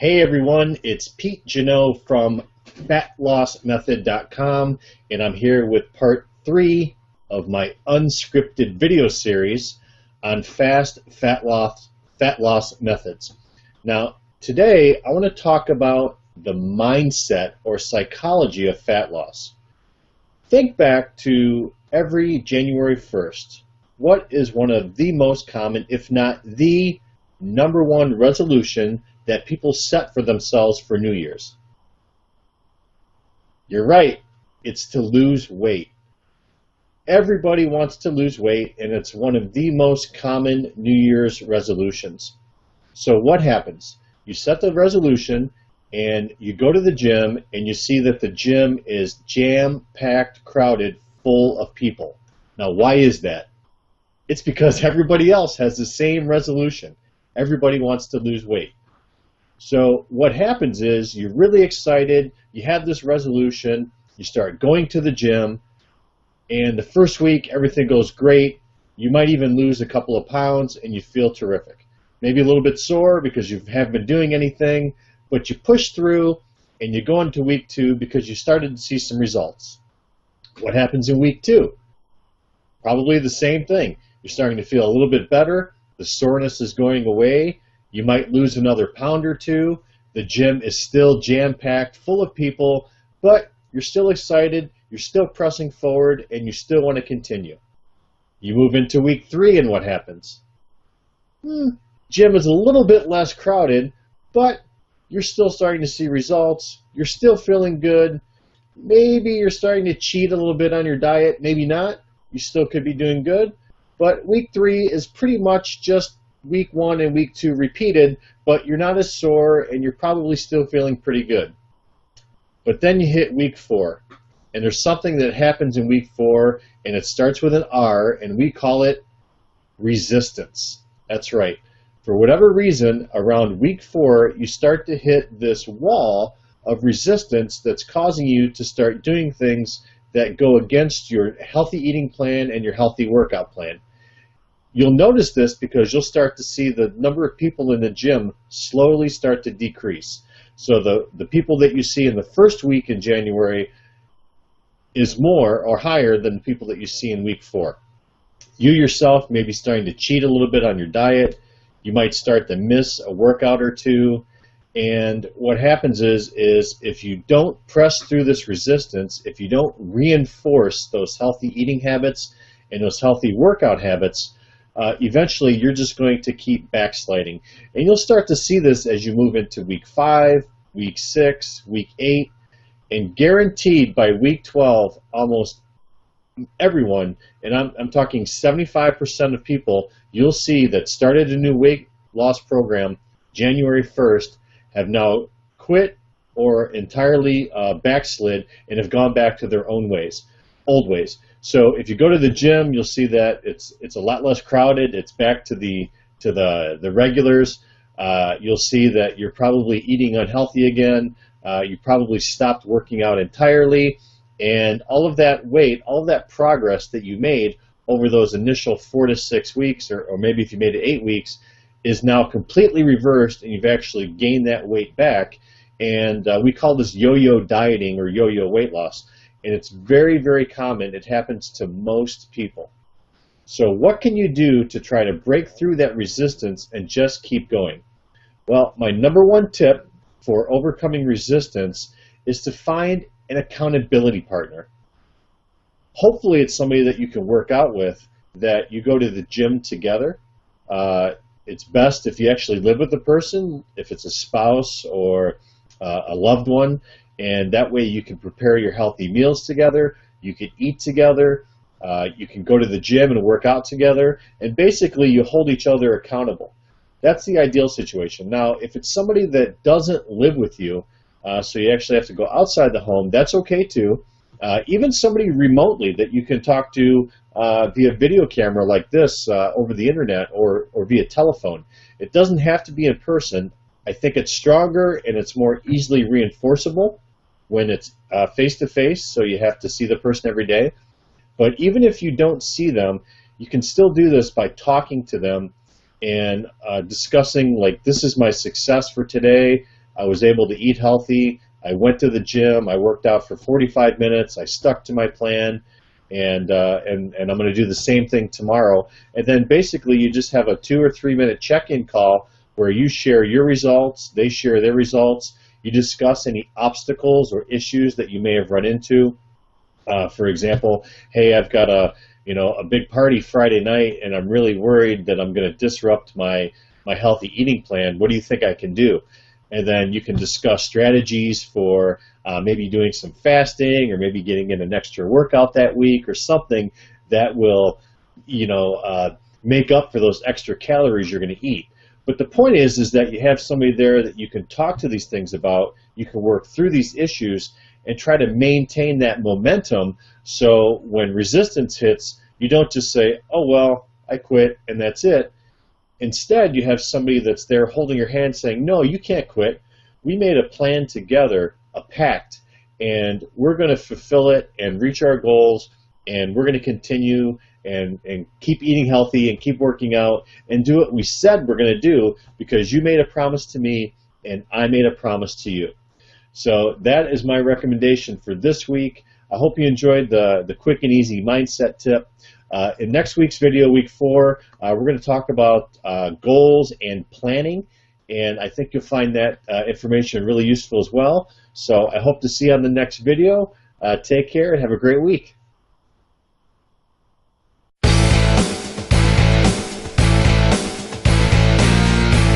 Hey everyone, it's Pete Genot from fatlossmethod.com, and I'm here with part 3 of my unscripted video series on fast fat loss methods. Now, today I want to talk about the mindset or psychology of fat loss. Think back to every January 1st. What is one of the most common, if not the number one resolution that people set for themselves for New Year's? You're right, it's to lose weight. Everybody wants to lose weight, and it's one of the most common New Year's resolutions. So what happens? You set the resolution and you go to the gym and you see that the gym is jam-packed, crowded, full of people. Now, why is that? It's because everybody else has the same resolution. Everybody wants to lose weight. So what happens is you're really excited, you have this resolution, you start going to the gym, and the first week everything goes great. You might even lose a couple of pounds and you feel terrific. Maybe a little bit sore because you haven't been doing anything, but you push through and you go into week 2 because you started to see some results. What happens in week 2? Probably the same thing. You're starting to feel a little bit better, the soreness is going away. You might lose another pound or two. The gym is still jam-packed, full of people, but you're still excited, you're still pressing forward, and you still want to continue. You move into week 3, and what happens? Gym is a little bit less crowded, but you're still starting to see results. You're still feeling good. Maybe you're starting to cheat a little bit on your diet. Maybe not. You still could be doing good. But week 3 is pretty much just week 1 and week 2 repeated, but you're not as sore and you're probably still feeling pretty good. But then you hit week 4, and there's something that happens in week 4, and it starts with an R, and we call it resistance. That's right. For whatever reason, around week 4, you start to hit this wall of resistance that's causing you to start doing things that go against your healthy eating plan and your healthy workout plan. You'll notice this because you'll start to see the number of people in the gym slowly start to decrease. So the people that you see in the first week in January is more or higher than the people that you see in week 4. You yourself may be starting to cheat a little bit on your diet. You might start to miss a workout or two. And what happens is if you don't press through this resistance, if you don't reinforce those healthy eating habits and those healthy workout habits, eventually you're just going to keep backsliding. And you'll start to see this as you move into week 5, week 6, week 8, and guaranteed by week 12, almost everyone, and I'm talking 75% of people, you'll see that started a new weight loss program January 1st, have now quit or entirely backslid and have gone back to their own ways, old ways. So if you go to the gym, you'll see that it's a lot less crowded. It's back to the regulars. You'll see that you're probably eating unhealthy again. You probably stopped working out entirely, and all of that weight, all of that progress that you made over those initial 4 to 6 weeks, or maybe if you made it 8 weeks, is now completely reversed, and you've actually gained that weight back. And we call this yo-yo dieting or yo-yo weight loss. And it's very, very common. It happens to most people. So what can you do to try to break through that resistance and just keep going? Well, my number one tip for overcoming resistance is to find an accountability partner. Hopefully it's somebody that you can work out with, that you go to the gym together. It's best if you actually live with the person, if it's a spouse or a loved one. And that way you can prepare your healthy meals together, you can eat together, you can go to the gym and work out together, and basically you hold each other accountable. That's the ideal situation. Now, if it's somebody that doesn't live with you, so you actually have to go outside the home, that's okay too. Even somebody remotely that you can talk to via video camera like this over the internet or via telephone. It doesn't have to be in person. I think it's stronger and it's more easily reinforceable when it's face-to-face, so you have to see the person every day. But even if you don't see them, you can still do this by talking to them and discussing, like, this is my success for today, I was able to eat healthy. I went to the gym. I worked out for 45 minutes. I stuck to my plan, and I'm going to do the same thing tomorrow. And then basically you just have a 2 or 3 minute check-in call where you share your results, they share their results. You discuss any obstacles or issues that you may have run into. For example, hey, I've got a big party Friday night, and I'm really worried that I'm going to disrupt my healthy eating plan. What do you think I can do? And then you can discuss strategies for maybe doing some fasting, or maybe getting in an extra workout that week, or something that will, make up for those extra calories you're going to eat. But the point is that you have somebody there that you can talk to these things about. You can work through these issues and try to maintain that momentum, so when resistance hits, you don't just say, oh, well, I quit and that's it. Instead, you have somebody that's there holding your hand saying, no, you can't quit. We made a plan together, a pact, and we're going to fulfill it and reach our goals, and we're going to continue and keep eating healthy and keep working out and do what we said we're going to do, because you made a promise to me and I made a promise to you. So that is my recommendation for this week. I hope you enjoyed the quick and easy mindset tip. In next week's video, week 4, we're going to talk about goals and planning, and I think you'll find that information really useful as well. So I hope to see you on the next video. Take care and have a great week.